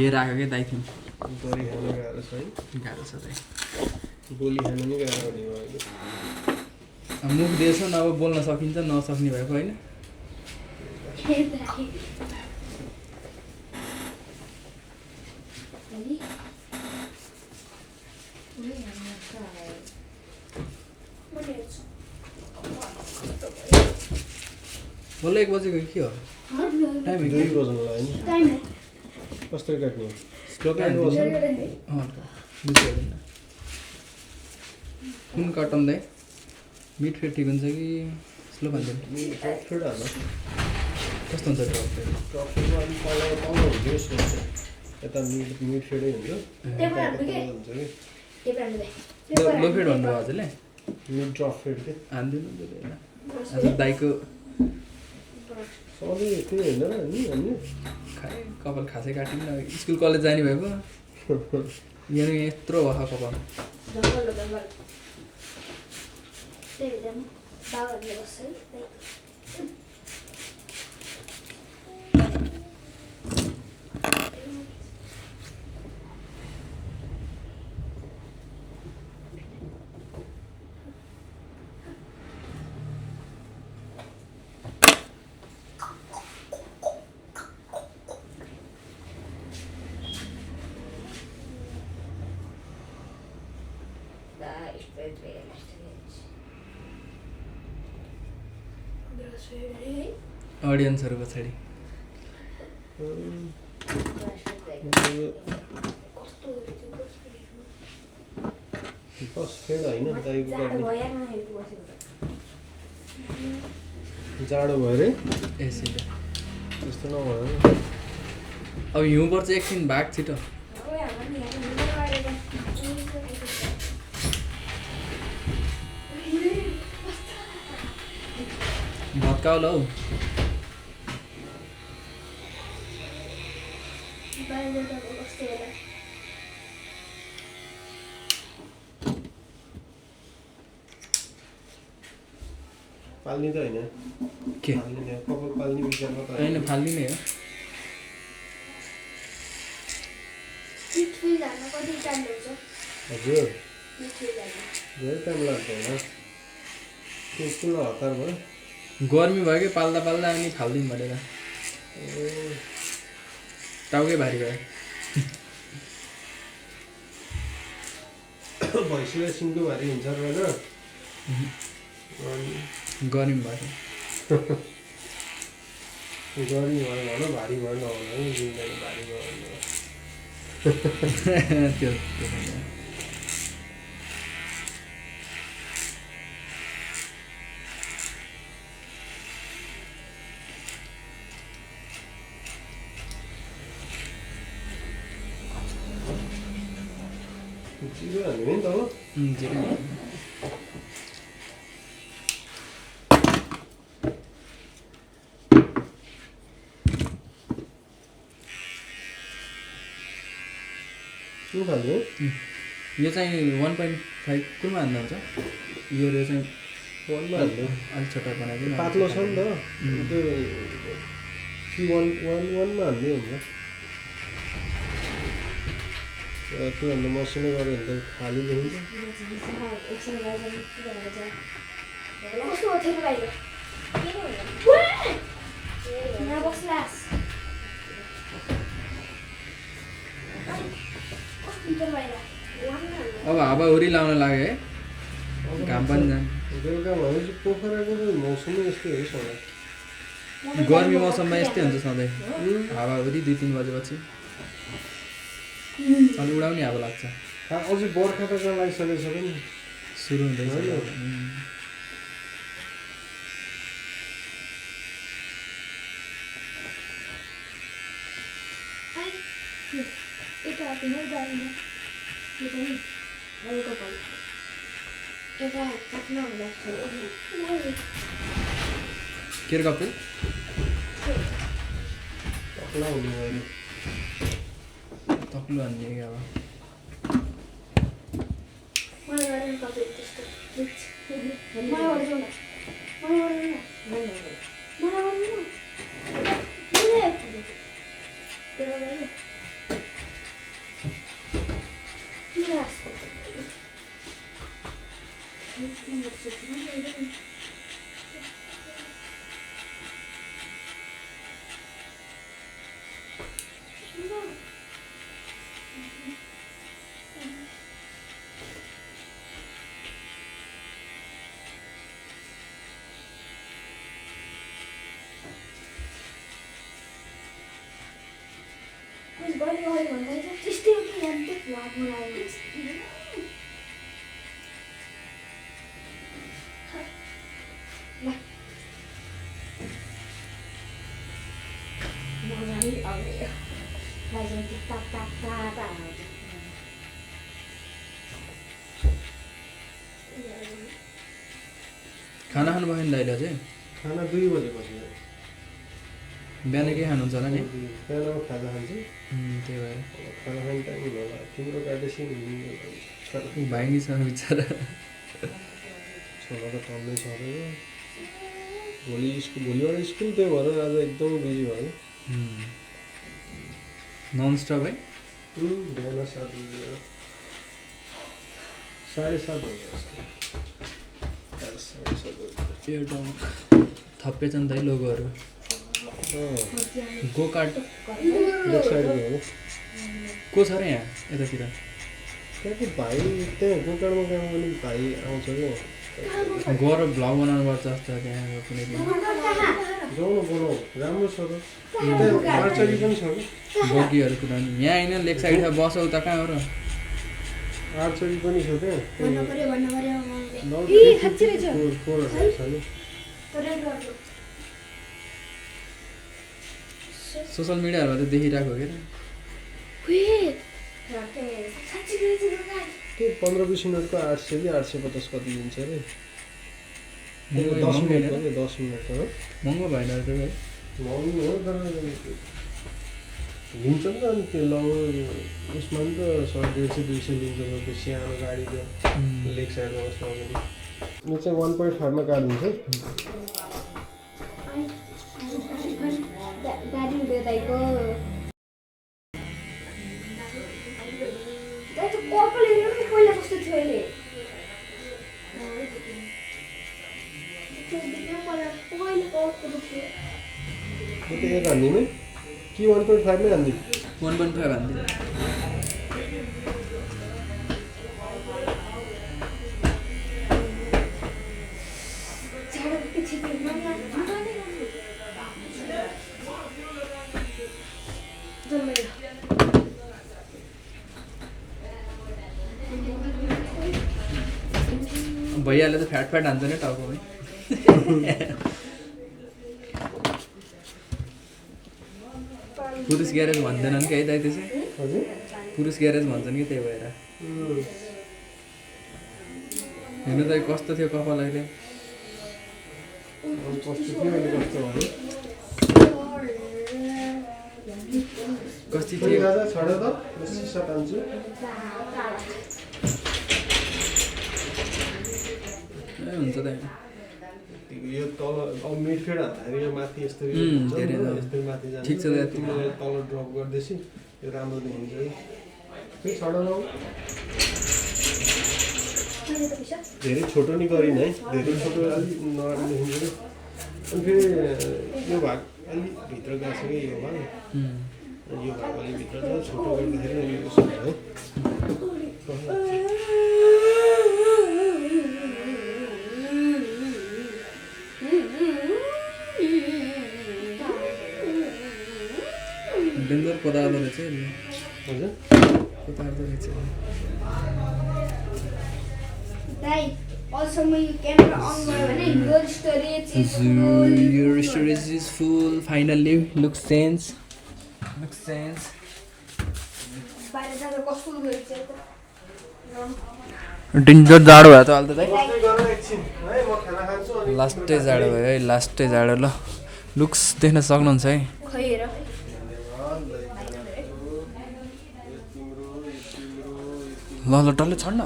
लिएर आएको क्या दाइ थियौँ बडी खानु गाह्रो छ है गाह्रो छ दाइ बोली खानु नि गाह्रो हुने भयो मुख दिएछौ न अब बोल्न सकिन्छ नसक्ने भएको होइन बल्ल 1 बजेको के हो टाइम 2 बज्न लाग्यो नि कसरी काट्ने स्लो काट्नु पर्छ कुन कटन दाइ मिड फेड ठिक हुन्छ कि स्लो भन्छ ड्रप फेड हाल्नु कस्तो हुन्छ ड्रप फेड ड्रप फेडमा अलिक तल हुन्छ जस्तो हुन्छ यता मिड फेडै हुन्छ हुन्छ कि लो फेड भन्नुभयो हजुरले मिड ड्रप फेड के हानिदिनु आज दाइको सधैँ त्यही होइन र नि अनि खाए कपाल खासै काट्यौँ न स्कुल कलेज जाने भएको यहाँ यत्रो भयो कपाल अडियन्सहरू पछाडि बस फेड होइन दाइको जाडो भयो रे यसरी त्यस्तो नभयो अब हिउँ पर्छ एकछिन भाग छिटो भत्काउला हौ पाल्ने त होइन के कपाल पाल्ने विचारमा त होइन फाल्ने नै हो हजुर धेरै टाइम लाग्छ होइन स्कुल हतार भयो गर्मी भयो कि पाल्दा पाल्दा अनि फाल्दिउँ भनेर टाउकै भारी भयो भैँसीलाई सिङ्गो भारी हुन्छ होइन गर्मी भयो गर्मी भयो भन भारी भयो नभन जिन्दगी भारी भयो त्यो जिरो हाल्ने नि त हो कुन खालको यो चाहिँ 1.5 कुनमा हाल्नु हुन्छ यो चाहिँ 1मा हाल्नु अलिक छोटा बनाइदिनु पातलो छ नि त त्यो कि 1मा हाल्ने हुन्छ त्योभन्दा मसिनो गऱ्यो भने त खाली देखिन्छ अब हावाहुरी लाउन लाग्यो है घाम पनि जान्छ बेलुका भनेपछि पोखराको त मौसमै यस्तै हो सधैँ गर्मी मौसममा यस्तै हुन्छ सधैँ हावाहुरी 2-3 बजेपछि अलि उडाउने हावा लाग्छ अझै बर्खा त कहाँ लागिसकेको छ पनि सुरु हुँदैछ Itu artinya udah ini. Gitu nih. Lalu ke के रे कपिल तक्ला हुने भयो तक्लु हान्ने क्या अब खाना खानु भयो नि दाइले चाहिँ खाना 2 बजेपछि बिहान के खानुहुन्छ होला नि बिहान खाजा खान्छु त्यही भएर खाना खाने टाइम होला तिम्रो गाडेसी भाइ नि छ बिचरा छोरा त पढ्दै छ रे भोलिबाट स्कुल त्यही भएर आज एकदम बिजी भयो नन स्टप है बिहान 7 बजे 7:30 बजे एयर डाउन थप्पेछन् दाइ लोगोहरू गो कार्ट लेफ्ट साइडको हो को छ र यहाँ यतातिर त्यहाँको भाइ त्यहाँ गोकर्णमा काम गर्ने भाइ आउँछ क्या गएर भ्लग बनाउनु पर्छ जस्तो त्यहाँ कुनै दिन जाउँ न बनाऊ राम्रो छ त त्यहाँ आर्चरी पनि छ कि बगीहरू कुदाउने यहाँ होइन लेक साइड छ बस उता कहाँ हो र आर्चरी पनि छ त्यहाँ 400 छ नि सोसल मिडियाहरूमा त देखिरहेको के त्यो 15-20 मिनटको 800 कि 850 कति दिन्छ अरे 10 मिनटको 10 मिनटको हो महँगो भएन त भाइ महँगो हो तर लिन्छ नि त अनि त्यो लङ उसमा नि त 150-200 लिन्छ त्यो सानो गाडी त्यो लेक साइडमा बस्नु भने यो चाहिँ 1.5 मा काटिन्छ त्यो एक हान्दिने कि 1.5 मै हान्दिने 1.5 हान्दिनु भइहाल्यो त फ्याट हान्छ नि टाउकोमै पुरुष ग्यारेज भन्दैनन् कि है दाइ त्यसै हजुर पुरुष ग्यारेज भन्छन् कि त्यही भएर हेर्नु त कस्तो थियो कपाल अहिले कस्तो थियो अहिले कस्तो भयो कति त्यो थियो गाजा छाड्यो त सिसा तान्छु हुन्छ त यो तल अब मिडफिल्ड हान्दाखेरि यो माथि यस्तै धेरै यस्तै माथि जान्छ ठिक छ दाइ तिमीले तल ड्रप गर्दैछ यो राम्रो देखिन्छ है छाड्नु धेरै छोटो नि गरिन है धेरै छोटो अलिक नराम्रो देखिन्छ अनि फेरि यो भाग अलिक भित्र गएको छ कि यो भाग यो भाग अलिक भित्र छ छोटो गर्दाखेरि अलिक उसो भयो डेन्जर पदार्थ रहेछ हजुर पदार्थ रहेछ Also, my camera on your storage is full. Your storage is full. Finally, looks sense. By the time I got full, danger जाडो भयो त अहिले त बस्दै गर एकछिन है म खाना खान्छु अनि लास्टै जाडो भयो है लास्टै जाडो ल लुक्स देख्न सक्नुहुन्छ है खै हेर ल ल डल्लै छन् न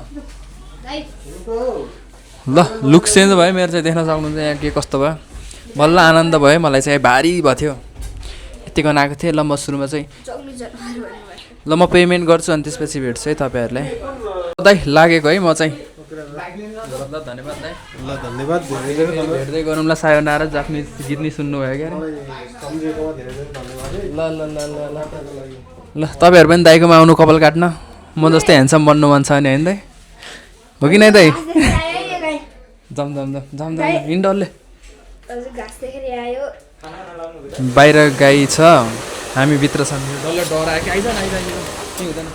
ल लुक्स चेन्ज भयो मेरो चाहिँ देख्न सक्नुहुन्छ यहाँ के कस्तो भयो बल्ल आनन्द भयो मलाई चाहिँ भारी भएको थियो यतिको आएको थिएँ ल म सुरुमा चाहिँ ल म पेमेन्ट गर्छु अनि त्यसपछि भेट्छु है तपाईँहरूलाई दाइ लागेको है म चाहिँ ल धन्यवाद दाइ ल धन्यवाद धेरै धेरै धन्यवाद भेट्दै गरौँ ल सायोनारा जापानिज गीत नि सुन्नुभयो क्या अरे सम्झेकोमा धेरै धेरै धन्यवाद है ल ल ल ल ल ल तपाईँहरू पनि दाइकोमा आउनु कपाल काट्न म जस्तै ह्यान्डसम बन्नु मन छ नि होइन दाइ हो कि नै दाइ जाम जाम जाम जाम जाम हिँड्डल्ले घाँस देखेर आयो बाहिर गाई छ हामी भित्र छौँ डल्लै डरायो कि आइज न आइज के हुँदैन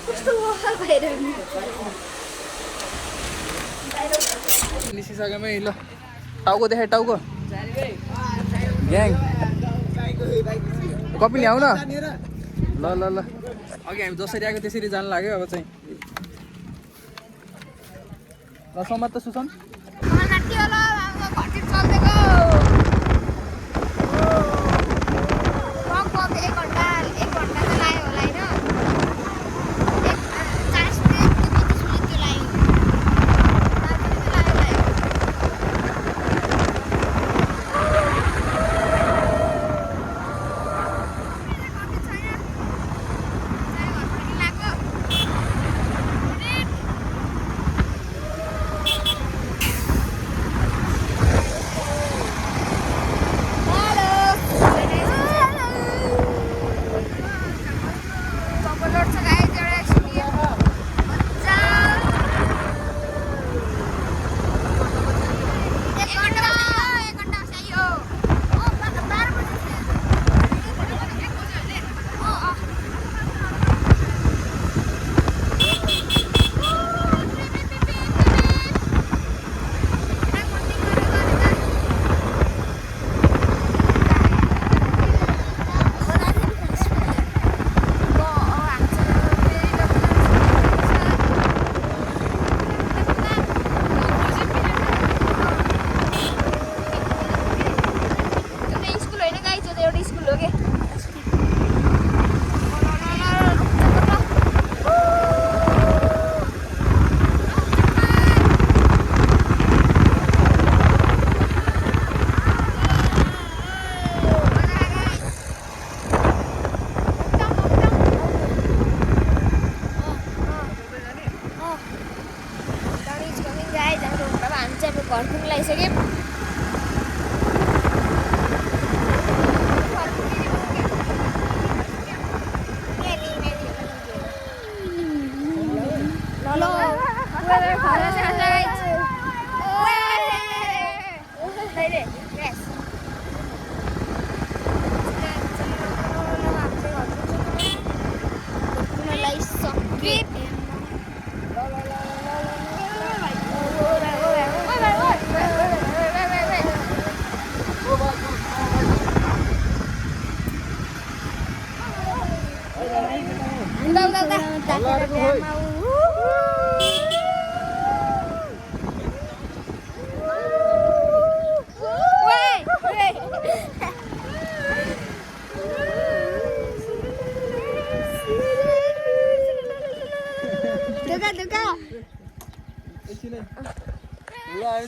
कस्तो बाहिर निस्किसक्यौँ है ल टाउको देखाए टाउको ग्याङ कपी ल्याउ न ल ल ल अघि हामी जसरी आएको त्यसरी जानु लाग्यो अब चाहिँ ल समात त सुसन घर पुग्न लागिसक्यो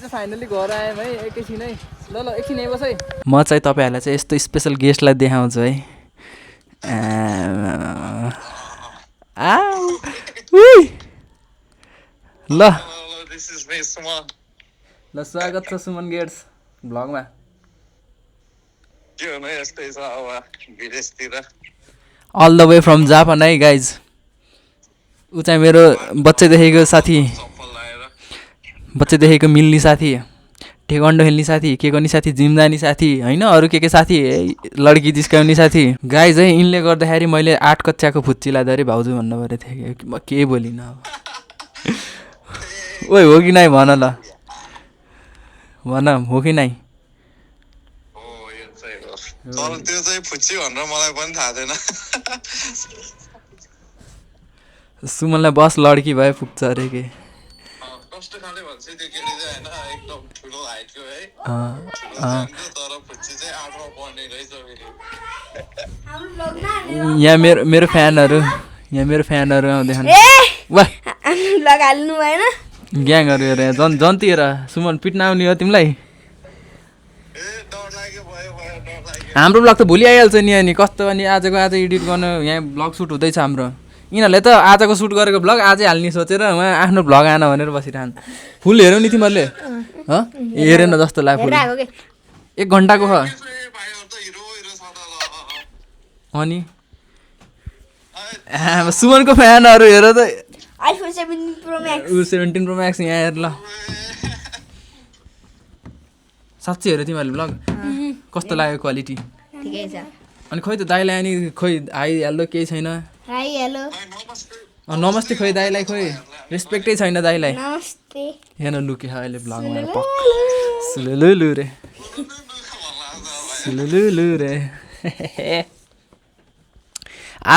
फाइनली घर आयौँ है एकैछिन है ल ल एकछिन बस है म चाहिँ तपाईँहरूलाई चाहिँ यस्तो स्पेसल गेस्टलाई देखाउँछु है ल ल स्वागत छ सुमन गेट्स भ्लगमा all the way from Japan hey guys ऊ चाहिँ मेरो बच्चैदेखिको साथी बच्चैदेखिको मिल्ने साथी टेक्वान्डो खेल्ने साथी के गर्ने साथी जिम जाने साथी होइन अरू के साथी लड्की जिस्काउने साथी गाइज है यिनले गर्दाखेरि मैले 8 कक्षाको फुच्ची लाँदा अरे भाउजू भन्नु परेको थिएँ म के बोलिनँ अब ओइ हो कि नाइ भन ल भन हो कि नाइ त्यो चाहिँ फुच्ची भनेर मलाई पनि थाहा छैन सुमनलाई बस लड्की भए पुग्छ अरे के कस्तो खाले भन्छ त्यो केटी चाहिँ होइन एकदम ठुलो हाइटको है अँ, ठुलो अँ। जानको तर फुच्ची चाहिँ 8मा पढ्ने रहेछ फेरि हाम्रो ब्लग न यहाँ मेरो फ्यानहरू आउँदैछन् ए वा हाम्रो ब्लग हाल्नु भएन ग्याङहरू हेर जन्ती हेर सुमन पिट्न आउने हो तिमीलाई ए डर लाग्यो भयो डर लाग्यो हाम्रो ब्लग त भोलि आइहाल्छ नि अनि कस्तो अनि आज एडिट गर्न यहाँ ब्लग सुट हुँदैछ हाम्रो यिनीहरूले त आजको सुट गरेको ब्लग आजै हाल्ने सोचेर उहाँ आफ्नो ब्लग आएन भनेर बसिरहन् फुल हेऱ्यौ नि तिमीहरूले हँ हेरेन जस्तो लाग्यो फुल हेरिरहेको के 1 घन्टाको ख ए भाइहरू त हिरो छ त अनि सुमनको फ्यानहरू हेर त आइफोन 17 प्रो म्याक्स ऊ 17 प्रो म्याक्स यहाँ हेर ल साँच्चै हेऱ्यो तिमीहरूले ब्लग कस्तो लाग्यो क्वालिटी ठिकै छ अनि खोइ त दाइलाई अनि खोइ आइहाल्दो केही छैन हाई हेलो नमस्ते खोइ दाइलाई खोइ रेस्पेक्टै छैन दाइलाई नमस्ते हेर्न लुके अहिले ब्लगमा पक्क सुलुलु रे सुलुलु रे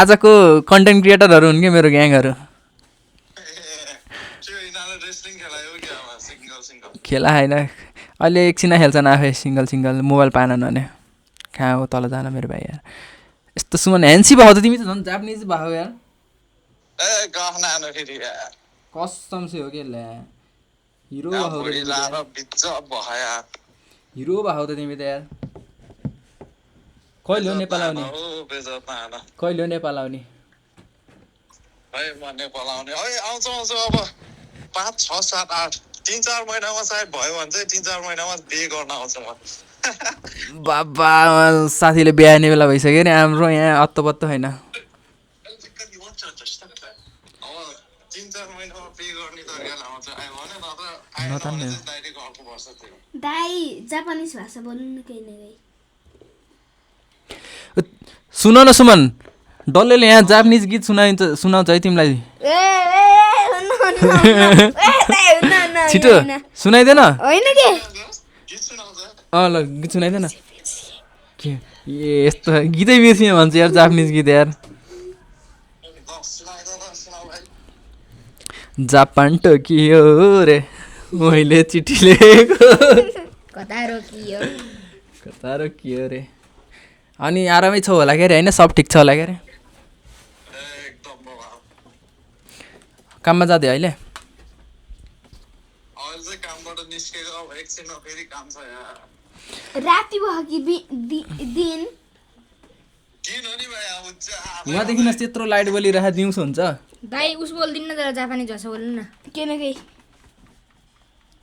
आजको कन्टेन्ट क्रिएटरहरू हुन् कि मेरो ग्याङहरू त्यो यिनीहरूले रेस्लिङ खेलायो क्या अब सिङ्गल खेला होइन अहिले एकछिन खेल्छन् आफै सिङ्गल मोबाइल पाएनन् भने कहाँ हो तल जान मेरो भाइ यार यस्तो सुमन ह्यान्सी भएको त तिमी त झन् जापानिज भएको यार ए गफ नानो फेरि कसम से हो कि ल्या हिरो यहाँ भएको भुँडी लाएर बिच भयो हिरो भएको त तिमी त यार कहिले हो नेपाल आउने बेजत नआन कहिले हो नेपाल आउने है म नेपाल आउने है आउँछु अब 5 6 7 8 3-4 महिनामा सायद भयो भने चाहिँ 3-4 महिनामा बिहे गर्न आउँछु म बाबा साथीले बिहा आउने बेला भइसक्यो नि हाम्रो यहाँ अत्तो होइन अब 3-4 महिनामा बिहे गर्ने तरिकाले आउँछ आयो भने नत्र आएन भने चाहिँ डाइरेक्ट अर्को वर्ष त्यो दाइ जापानिज भाषा बोल्नु न केही न केही सुन न सुमन डल्लैले यहाँ जापानिज गीत सुनाउँछ है तिमीलाई छिटो सुनाइदेन होइन के गीत सुनाउँछ ल गीत सुनाइदेन के ए यस्तो गीतै बिर्सियो भन्छ यार जापानिज गीत यार सुनाउ भाइ जापान टोकियो रे मैले चिठी लेखेको कता रोकियो रे अनि आरामै छौ होला के अरे होइन सब ठिक छ होला के अरे एकदम बाबा काममा जाँदै अहिले अहिले चाहिँ कामबाट निस्केको अब एकछिनमा फेरि काम छ यहाँ राति भयो कि दिन किन हो नि भाइ अब उहाँदेखि न त्यत्रो लाइट बलिरहेको दिउँसो हुन्छ दाइ उस बोल्दिन तर जापानिज भाषा बोल्नु न के न केही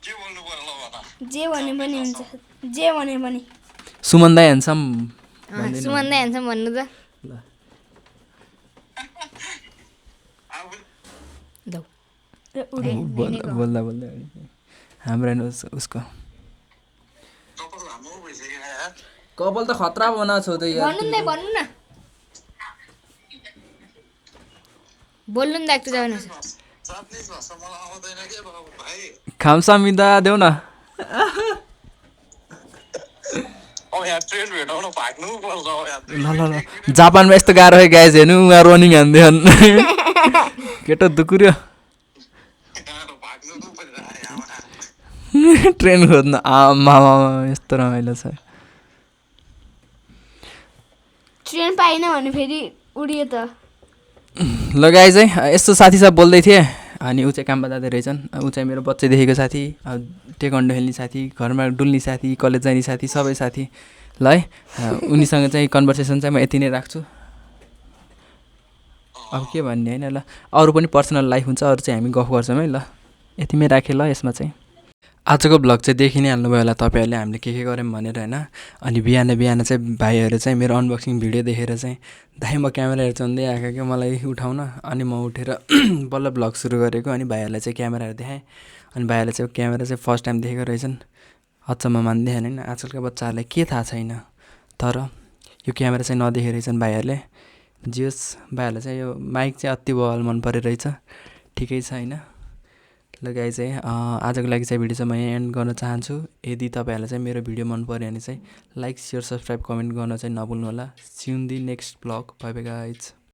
के बोल्नु पर्यो ल भन जे भने पनि हुन्छ जे भने पनि सुमन दाइ ह्यान्डसम सुमन दाइ हान्छम भन्नु त अब बोल्दा हाम्रो होइन उसको कपाल लामो भइसक्यो यार कपाल त खतरा बनाएको छौ त यार भन्नु न बोल्नु न दाइ जापानिज जापानिज भाषा मलाई आउँदैन के बाबु भाइ खामसामिदा देऊ न अब यहाँ ट्रेन भेटाउन भाग्नु पर्छ अब यहाँ ल जापानमा यस्तो गाह्रो है गाइज हेर्नु उहाँ रनिङ हान्दै केटो दुकुर्यो भाग्नु त परिरहेको ट्रेन खोज्नु आमा यस्तो रमाइलो छ ट्रेन पाइन भने फेरि उडियो त ल गाइज है यस्तो साथी सब बोल्दै थिएँ अनि ऊ चाहिँ काममा जाँदै रहेछन् ऊ चाहिँ मेरो बच्चैदेखिको साथी टेकन्डो खेल्ने साथी घरमा डुल्ने साथी कलेज जाने साथी सबै साथी ल है उनीसँग चाहिँ कन्भर्सेसन चाहिँ म यति नै राख्छु अब के भन्ने होइन ल अरू पनि पर्सनल लाइफ हुन्छ अरू चाहिँ हामी गफ गर्छौँ है ल यतिमै राखेँ ल यसमा चाहिँ आजको ब्लग चाहिँ देखि नै हाल्नुभयो होला तपाईँहरूले हामीले के गऱ्यौँ भनेर होइन अनि बिहान चाहिँ भाइहरू चाहिँ मेरो अनबक्सिङ भिडियो देखेर चाहिँ दाइ म क्यामेरा हेर्दै आएको क्या मलाई उठाउन अनि म उठेर बल्ल ब्लग सुरु गरेको अनि भाइहरूलाई चाहिँ क्यामेराहरू देखाएँ अनि भाइहरूले चाहिँ क्यामेरा चाहिँ फर्स्ट टाइम देखेको रहेछन् अचम्म मान्दै होइन आजकलका बच्चाहरूलाई के थाहा छैन तर यो क्यामेरा चाहिँ नदेखेको रहेछन् भाइहरूले जियोस् भाइहरूलाई चाहिँ यो माइक चाहिँ अति बवाल मन परेर रहेछ ठिकै छ होइन ल गाइज चाहिँ आजको लागि चाहिँ भिडियो चाहिँ म यहाँ एन्ड गर्न चाहन्छु यदि तपाईँहरूलाई चाहिँ मेरो भिडियो मन पऱ्यो भने चाहिँ लाइक सेयर सब्सक्राइब कमेन्ट गर्न चाहिँ नभुल्नु होला see you in the next blog bye bye guys